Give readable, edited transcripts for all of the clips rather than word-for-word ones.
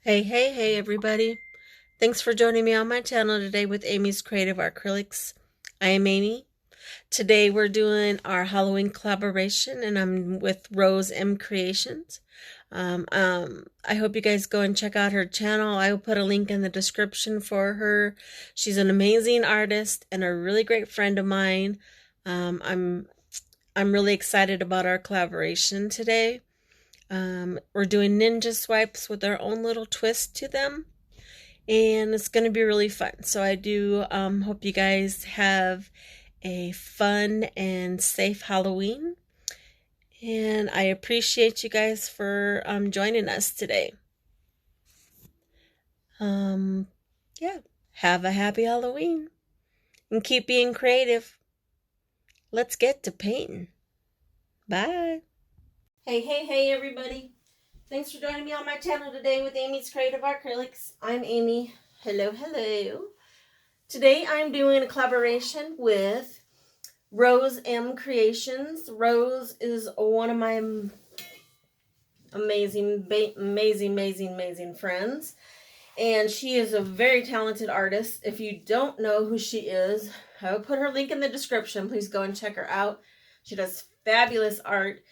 Hey everybody. Thanks for joining me on my channel today with Amy's Creative Acrylics. I am Amy. Today we're doing our Halloween collaboration and I'm with RoseM Creations. I hope you guys go and check out her channel. I will put a link in the description for her. She's an amazing artist and a really great friend of mine. I'm really excited about our collaboration today. We're doing ninja swipes with our own little twist to them, and it's going to be really fun. So I do hope you guys have a fun and safe Halloween, and I appreciate you guys for joining us today. Yeah, have a happy Halloween and keep being creative. Let's get to painting. Bye. Hey everybody. Thanks for joining me on my channel today with Amy's Creative Acrylics. I'm Amy. Hello. Today I'm doing a collaboration with RoseM Creations. Rose is one of my amazing friends. And she is a very talented artist. If you don't know who she is, I will put her link in the description. Please go and check her out. She does fabulous art.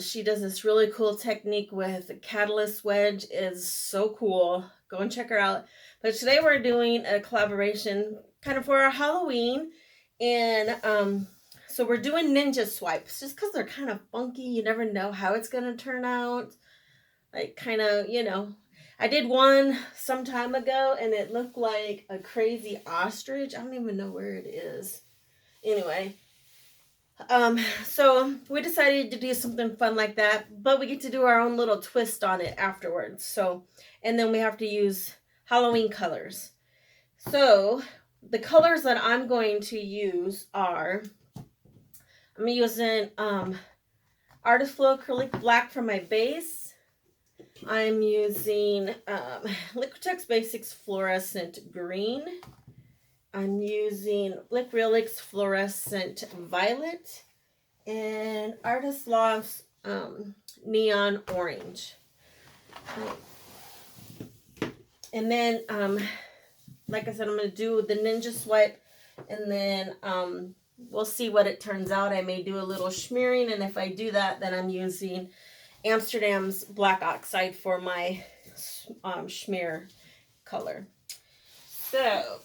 She does this really cool technique with a catalyst wedge. It is so cool. Go and check her out. But today we're doing a collaboration kind of for our Halloween. And so we're doing ninja swipes just because they're kind of funky. You never know how it's going to turn out. Like kind of, you know. I did one some time ago and it looked like a crazy ostrich. I don't even know where it is. Anyway. So we decided to do something fun like that, but we get to do our own little twist on it afterwards. So, and then we have to use Halloween colors. So the colors that I'm going to use are, I'm using, Artist Flow Acrylic Black for my base. I'm using, Liquitex Basics Florescent Green. I'm using Blinkrylic's Florescent Violet and Artist Lofts Neon Orange. And then, like I said, I'm going to do the ninja swipe, and then we'll see what it turns out. I may do a little smearing, and if I do that, then I'm using Amsterdam's Black Oxide for my smear color. So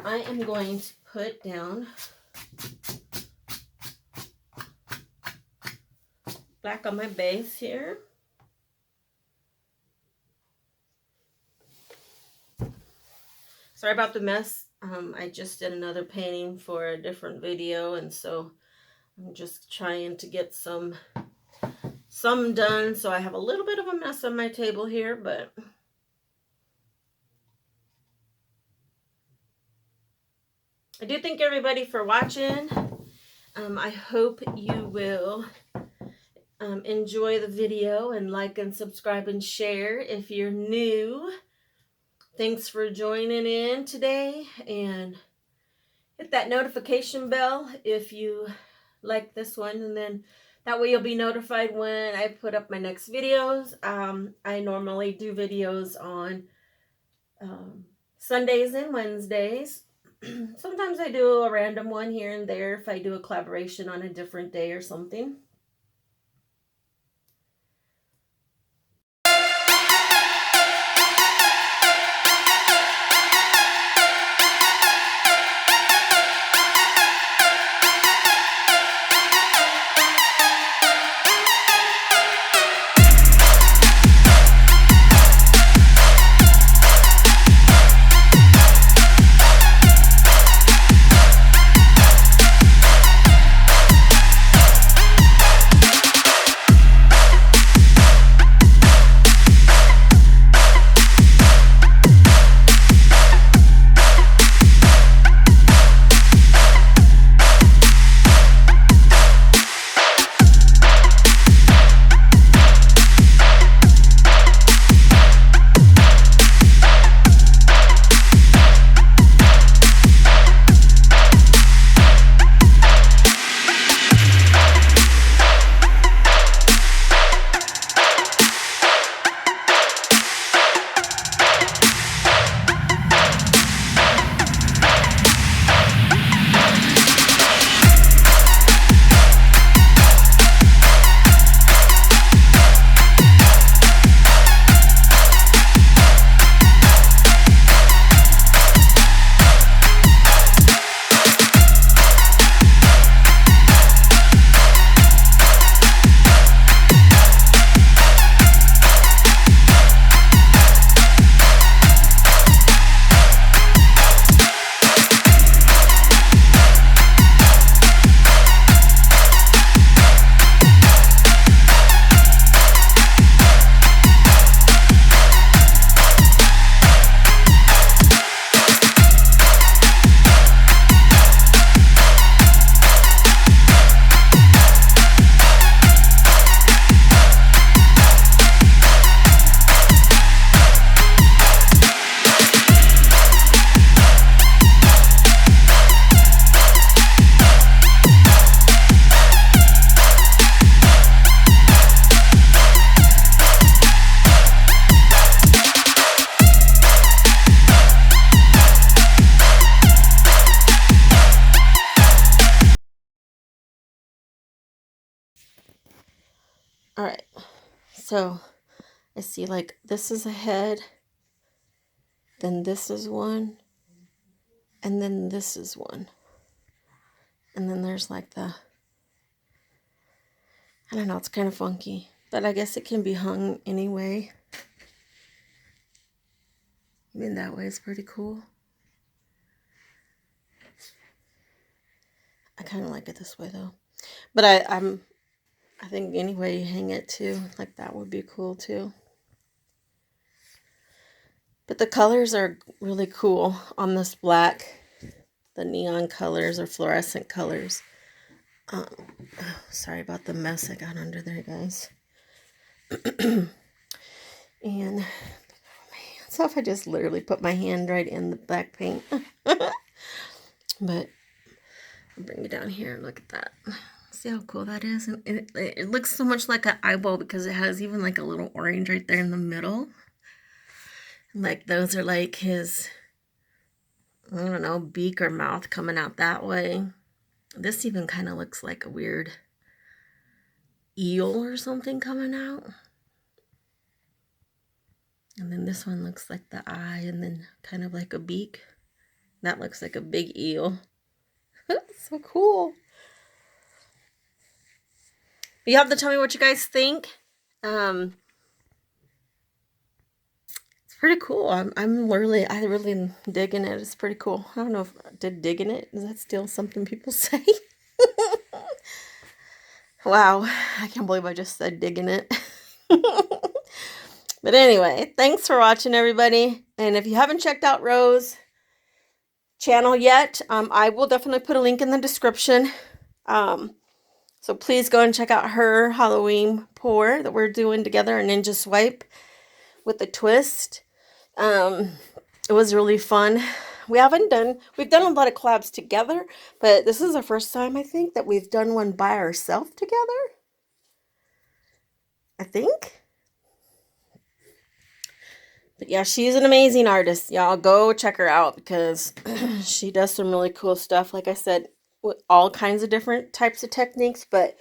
I am going to put down black on my base here. Sorry about the mess. I just did another painting for a different video, and so I'm just trying to get some done. So I have a little bit of a mess on my table here, but I do thank everybody for watching. I hope you will enjoy the video and like and subscribe and share if you're new. Thanks for joining in today, and hit that notification bell if you like this one, and then that way you'll be notified when I put up my next videos. I normally do videos on Sundays and Wednesdays. Sometimes I do a random one here and there if I do a collaboration on a different day or something. All right. So I see like this is a head, then this is one, and then this is one. And then there's like the, I don't know, it's kind of funky, but I guess it can be hung anyway. I mean, that way is pretty cool. I kind of like it this way though. But I think any way you hang it too, like that would be cool too. But the colors are really cool on this black. The neon colors or fluorescent colors. Oh, sorry about the mess I got under there, guys. And so if I just literally put my hand right in the black paint. But I'll bring it down here and look at that. See how cool that is? And it looks so much like an eyeball because it has even like a little orange right there in the middle. Like those are like his, I don't know, beak or mouth coming out that way. This even kind of looks like a weird eel or something coming out. And then this one looks like the eye and then kind of like a beak. That looks like a big eel. So cool. You have to tell me what you guys think. It's pretty cool. I really digging it. It's pretty cool. I don't know if I did digging it. Is that still something people say? Wow, I can't believe I just said digging it. But anyway, thanks for watching, everybody. And if you haven't checked out Rose channel yet, I will definitely put a link in the description. So please go and check out her Halloween pour that we're doing together, a ninja swipe with a twist. It was really fun. We've done a lot of collabs together, but this is the first time I think that we've done one by ourselves together. I think. But yeah, she's an amazing artist. Y'all go check her out because she does some really cool stuff. Like I said, with all kinds of different types of techniques, but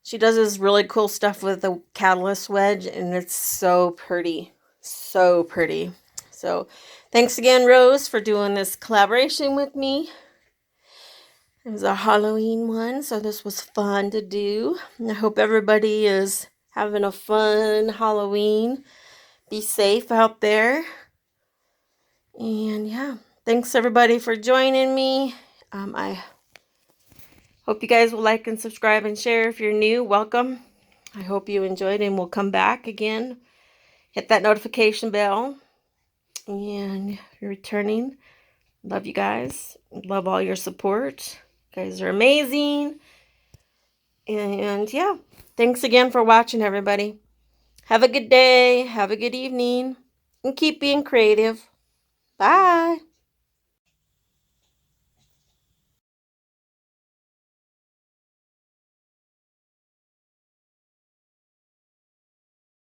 she does this really cool stuff with the catalyst wedge, and it's so pretty. So pretty. So thanks again, Rose, for doing this collaboration with me. It was a Halloween one, so this was fun to do. And I hope everybody is having a fun Halloween. Be safe out there. And yeah, thanks everybody for joining me. I hope you guys will like and subscribe and share. If you're new, welcome. I hope you enjoyed and will come back again. Hit that notification bell. And you're returning. Love you guys. Love all your support. You guys are amazing. And yeah, thanks again for watching, everybody. Have a good day. Have a good evening. And keep being creative. Bye.